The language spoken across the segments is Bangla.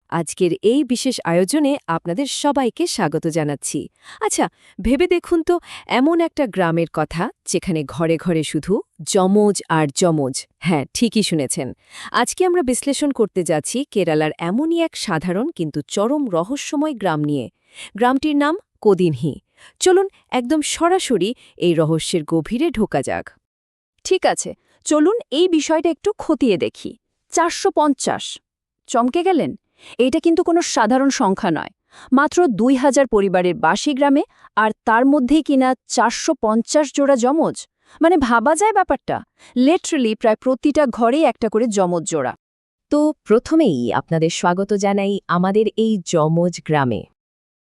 আজকের এই বিশেষ আয়োজনে আপনাদের সবাইকে স্বাগত জানাচ্ছি। আচ্ছা, ভেবে দেখুন তো, এমন একটা গ্রামের কথা যেখানে ঘরে ঘরে শুধু যমজ আর যমজ। হ্যাঁ, ঠিকই শুনেছেন। আজকে আমরা বিশ্লেষণ করতে যাচ্ছি কেরালার এমনই এক সাধারণ কিন্তু চরম রহস্যময় গ্রাম নিয়ে। গ্রামটির নাম কোদিনহি। চলুন একদম সরাসরি এই রহস্যের গভীরে ঢোকা যাক। ঠিক আছে, চলুন এই বিষয়টা একটু খতিয়ে দেখি। ৪৫০। চমকে গেলেন? এটা কিন্তু কোনো সাধারণ সংখ্যা নয়। মাত্র ২,০০০ পরিবারের বাসী গ্রামে, আর তার মধ্যেই কিনা ৪৫০ জোড়া যমজ। মানে ভাবা যায় ব্যাপারটা। লিটারালি প্রায় প্রতিটা ঘরেই একটা করে যমজ জোড়া। তো প্রথমেই আপনাদের স্বাগত জানাই আমাদের এই যমজ গ্রামে।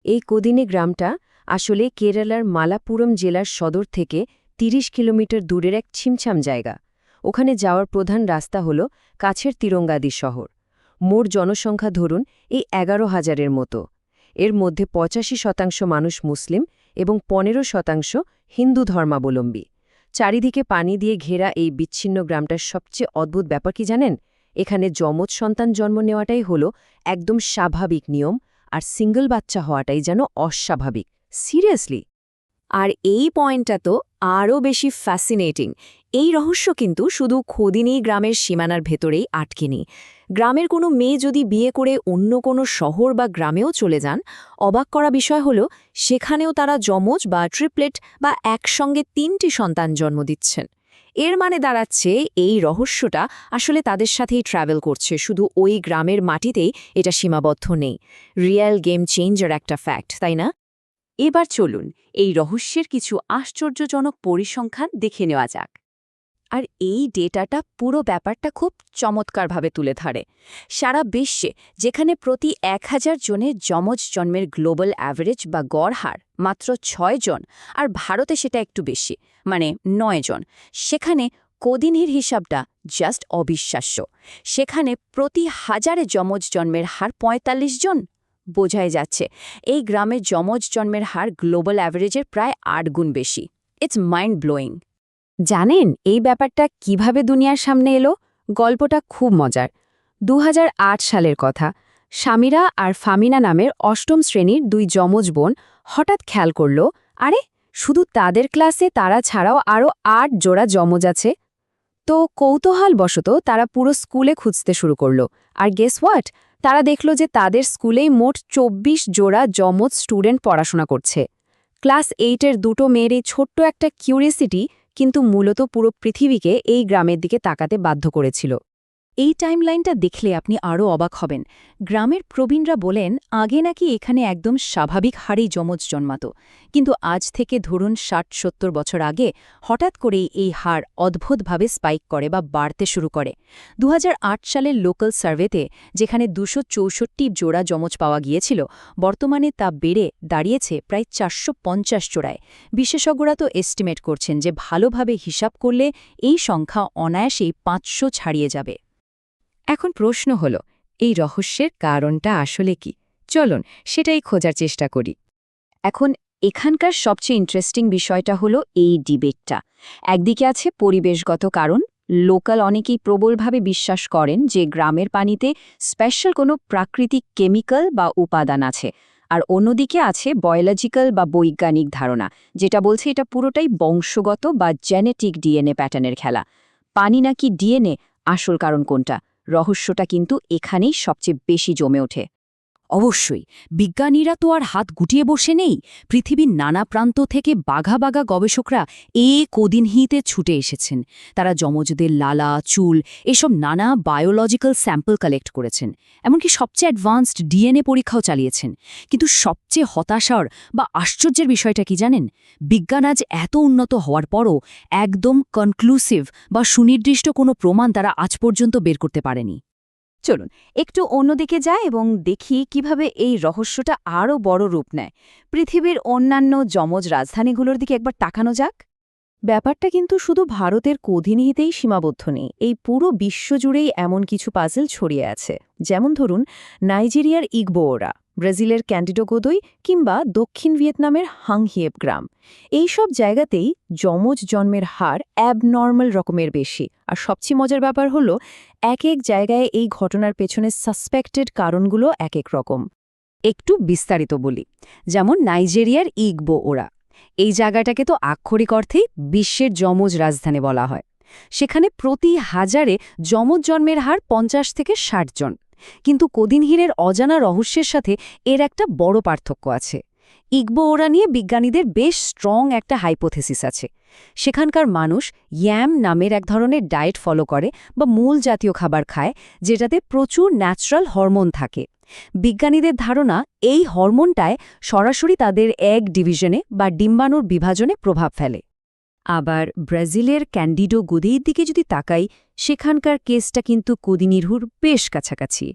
এই কোদিনে গ্রামটা আসলে কেরালার মালাপুরম জেলার সদর থেকে ৩০ কিলোমিটার দূরের এক ছিমছাম জায়গা। ওখানে যাওয়ার প্রধান রাস্তা হল কাছের তিরঙ্গাদি শহর। মোট জনসংখ্যা ধরুন এই ১১,০০০-এর মতো। এর মধ্যে ৮৫% মানুষ মুসলিম এবং ১৫% হিন্দু ধর্মাবলম্বী। চারিদিকে পানি দিয়ে ঘেরা এই বিচ্ছিন্ন গ্রামটার সবচেয়ে অদ্ভুত ব্যাপার কি জানেন? এখানে যমজ সন্তান জন্ম নেওয়াটাই হলো একদম স্বাভাবিক নিয়ম, আর সিঙ্গল বাচ্চা হওয়াটাই যেন অস্বাভাবিক। সিরিয়াসলি। আর এই পয়েন্টটা তো আরও বেশি ফ্যাসিনেটিং। এই রহস্য কিন্তু শুধু খোদিনী গ্রামের সীমানার ভেতরেই আটকে নেই। গ্রামের কোনো মেয়ে যদি বিয়ে করে অন্য কোনো শহর বা গ্রামেও চলে যান, অবাক করা বিষয় হলো সেখানেও তারা যমজ বা ট্রিপলেট বা একসঙ্গে ৩টি সন্তান জন্ম দিচ্ছেন। এর মানে দাঁড়াচ্ছে এই রহস্যটা আসলে তাদের সাথেই ট্র্যাভেল করছে, শুধু ওই গ্রামের মাটিতেই এটা সীমাবদ্ধ নেই। রিয়েল গেম চেঞ্জার একটা ফ্যাক্ট, তাই না? এবার চলুন এই রহস্যের কিছু আশ্চর্যজনক পরিসংখ্যান দেখে নেওয়া যাক। আর এই ডেটাটা পুরো ব্যাপারটা খুব চমৎকারভাবে তুলে ধরে। সারা বিশ্বে যেখানে প্রতি ১,০০০ জনের যমজ জন্মের গ্লোবাল অ্যাভারেজ বা গড় হার মাত্র ৬ জন, আর ভারতে সেটা একটু বেশি, মানে ৯ জন, সেখানে কোদিনের হিসাবটা জাস্ট অবিশ্বাস্য। সেখানে প্রতি ১,০০০ যমজ জন্মের হার ৪৫ জন। বোঝাই যাচ্ছে এই গ্রামের যমজ জন্মের হার গ্লোবাল অ্যাভারেজের প্রায় ৮ গুণ বেশি। It's mind blowing. জানেন এই ব্যাপারটা কিভাবে দুনিয়ার সামনে এলো? গল্পটা খুব মজার। ২০০৮ সালের কথা। সামিরা আর ফামিনা নামের ৮ম শ্রেণীর ২ যমজ বোন হঠাৎ খেয়াল করল, আরে শুধু তাদের ক্লাসে তারা ছাড়াও আরও ৮ জোড়া যমজ আছে। তো কৌতূহলবশত তারা পুরো স্কুলে খুঁজতে শুরু করল। আর গেস হোয়াট? তারা দেখল যে তাদের স্কুলেই মোট ২৪ জোড়া যমজ স্টুডেন্ট পড়াশোনা করছে। ক্লাস 8-এর দুটো মেয়ের এই ছোট্ট একটা কিউরিয়াসিটি কিন্তু মূলত পুরো পৃথিবীকে এই গ্রামের দিকে তাকাতে বাধ্য করেছিল। এই টাইমলাইনটা দেখলে আপনি আরও অবাক হবেন। গ্রামের প্রবীণরা বলেন আগে নাকি এখানে একদম স্বাভাবিক হারেই যমজ জন্মাত, কিন্তু আজ থেকে ধরুন ৬০-৭০ বছর আগে হঠাৎ করেই এই হার অদ্ভুতভাবে স্পাইক করে বা বাড়তে শুরু করে। ২০০৮ সালের লোকাল সার্ভেতে যেখানে ২৬৪ জোড়া যমজ পাওয়া গিয়েছিল, বর্তমানে তা বেড়ে দাঁড়িয়েছে প্রায় ৪৫০ জোড়ায়। বিশেষজ্ঞরা তো এস্টিমেট করছেন যে ভালোভাবে হিসাব করলে এই সংখ্যা অনায়াসেই ৫০০ ছাড়িয়ে যাবে। এখন প্রশ্ন হল, এই রহস্যের কারণটা আসলে কি? চলুন সেটাই খোঁজার চেষ্টা করি। এখন এখানকার সবচেয়ে ইন্টারেস্টিং বিষয়টা হলো এই ডিবেটটা। একদিকে আছে পরিবেশগত কারণ। লোকাল অনেকেই প্রবলভাবে বিশ্বাস করেন যে গ্রামের পানিতে স্পেশাল কোনো প্রাকৃতিক কেমিক্যাল বা উপাদান আছে। আর অন্যদিকে আছে বায়োলজিক্যাল বা বৈজ্ঞানিক ধারণা, যেটা বলছে এটা পুরোটাই বংশগত বা জেনেটিক ডিএনএ প্যাটার্নের খেলা। পানি নাকি ডিএনএ, আসল কারণ কোনটা? রহস্যটা কিন্তু এখানেই সবচেয়ে বেশি জমে ওঠে। অবশ্যই, বিজ্ঞানীরা তো আর হাত গুটিয়ে বসে নেই। পৃথিবীর নানা প্রান্ত থেকে বাঘা বাঘা গবেষকরা কোদিনহিতে ছুটে এসেছেন। তারা যমজদের লালা, চুল এসব নানা বায়োলজিক্যাল স্যাম্পল কালেক্ট করেছেন, এমনকি সবচেয়ে অ্যাডভান্সড ডিএনএ পরীক্ষাও চালিয়েছেন। কিন্তু সবচেয়ে হতাশার বা আশ্চর্যের বিষয়টা কি জানেন? বিজ্ঞান আজ এত উন্নত হওয়ার পরও একদম কনক্লুসিভ বা সুনির্দিষ্ট কোনো প্রমাণ তারা আজ পর্যন্ত বের করতে পারেনি। চলুন একটু অন্যদিকে যাই এবং দেখি কিভাবে এই রহস্যটা আরও বড় রূপ নেয়। পৃথিবীর অন্যান্য যমজ রাজধানীগুলোর দিকে একবার তাকানো যাক। ব্যাপারটা কিন্তু শুধু ভারতের কোদিনহিতেই সীমাবদ্ধ নেই। এই পুরো বিশ্বজুড়েই এমন কিছু পাজল ছড়িয়ে আছে। যেমন ধরুন নাইজেরিয়ার ইগবোরা। ব্রাজিলের ক্যান্ডিডো গোদোই কিংবা দক্ষিণ ভিয়েতনামের হাংহিয়েপ গ্রাম এই সব জায়গাতেই যমজ জন্মের হার অ্যাবনর্মাল রকমের বেশি। আর সবচেয়ে মজার ব্যাপার হলো এক এক জায়গায় এই ঘটনার পেছনে সাসপেক্টেড কারণগুলো এক এক রকম। একটু বিস্তারিত বলি, যেমন নাইজেরিয়ার ইগবো ওরা। এই জায়গাটাকে তো আক্ষরিক অর্থেই বিশ্বের যমজ রাজধানী বলা হয়। সেখানে প্রতি হাজারে যমজ জন্মের হার ৫০ থেকে ৬০ জন। কিন্তু কোদিনহিরের অজানা রহস্যের সাথে এর একটা বড় পার্থক্য আছে। ইগবো ওরা নিয়ে বিজ্ঞানীদের বেশ স্ট্রং একটা হাইপোথেসিস আছে। সেখানকার মানুষ ইয়াম নামের এক ধরনের ডায়েট ফলো করে বা মূল জাতীয় খাবার খায়, যেটাতে প্রচুর ন্যাচারাল হরমোন থাকে। বিজ্ঞানীদের ধারণা এই হরমোনটায় সরাসরি তাদের এগ ডিভিশনে বা ডিম্বাণুর বিভাজনে প্রভাব ফেলে। আবার ব্রাজিলের ক্যান্ডিডো গোদোইর দিকে যদি তাকাই, সেখানকার কেসটা কিন্তু কোদিনিরহুর বেশ কাছাকাছি।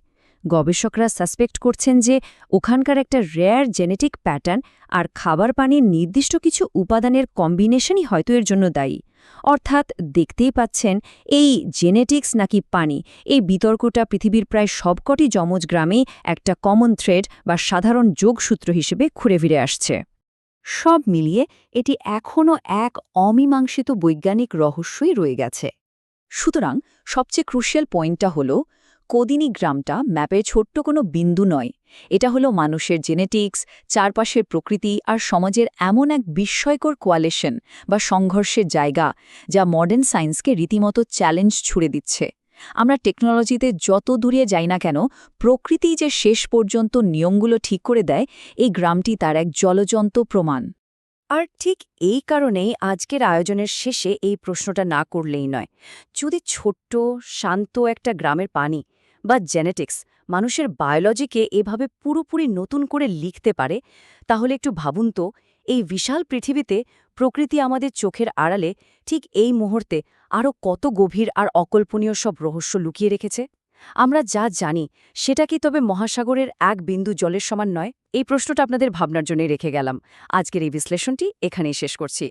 গবেষকরা সাসপেক্ট করছেন যে ওখানকার একটা রেয়ার জেনেটিক প্যাটার্ন আর খাবার পানির নির্দিষ্ট কিছু উপাদানের কম্বিনেশনই হয়তো এর জন্য দায়ী। অর্থাৎ দেখতেই পাচ্ছেন, এই জেনেটিক্স নাকি পানি, এই বিতর্কটা পৃথিবীর প্রায় সবকটি যমজ গ্রামেই একটা কমন থ্রেড বা সাধারণ যোগসূত্র হিসেবে ঘুরে ফিরে আসছে। সব মিলিয়ে এটি এখনও এক অমীমাংসিত বৈজ্ঞানিক রহস্যই রয়ে গেছে। সুতরাং সবচেয়ে ক্রুশিয়াল পয়েন্টটা হলো, কোদিনি গ্রামটা ম্যাপের ছোট্ট কোনো বিন্দু নয়। এটা হলো মানুষের জেনেটিক্স, চারপাশের প্রকৃতি আর সমাজের এমন এক বিস্ময়কর কোয়ালিশন বা সংঘর্ষের জায়গা, যা মডার্ন সায়েন্সকে রীতিমতো চ্যালেঞ্জ ছুড়ে দিচ্ছে। আমরা টেকনোলজিতে যত দূরে যাই না কেন, প্রকৃতি যে শেষ পর্যন্ত নিয়মগুলো ঠিক করে দেয়, এই গ্রামটি তার এক জ্বলজ্বন্ত প্রমাণ। আর ঠিক এই কারণেই আজকের আয়োজনের শেষে এই প্রশ্নটা না করলেই নয়। যদি ছোট্ট শান্ত একটা গ্রামের পানি বা জেনেটিক্স মানুষের বায়োলজিকে এভাবে পুরোপুরি নতুন করে লিখতে পারে, তাহলে একটু ভাবুন তো, এই বিশাল পৃথিবীতে প্রকৃতি আমাদের চোখের আড়ালে ঠিক এই মুহূর্তে আরও কত গভীর আর অকল্পনীয় সব রহস্য লুকিয়ে রেখেছে। আমরা যা জানি সেটা কি তবে মহাসাগরের এক বিন্দু জলের সমান নয়? এই প্রশ্নটা আপনাদের ভাবনার জন্যই রেখে গেলাম। আজকের এই বিশ্লেষণটি এখানেই শেষ করছি।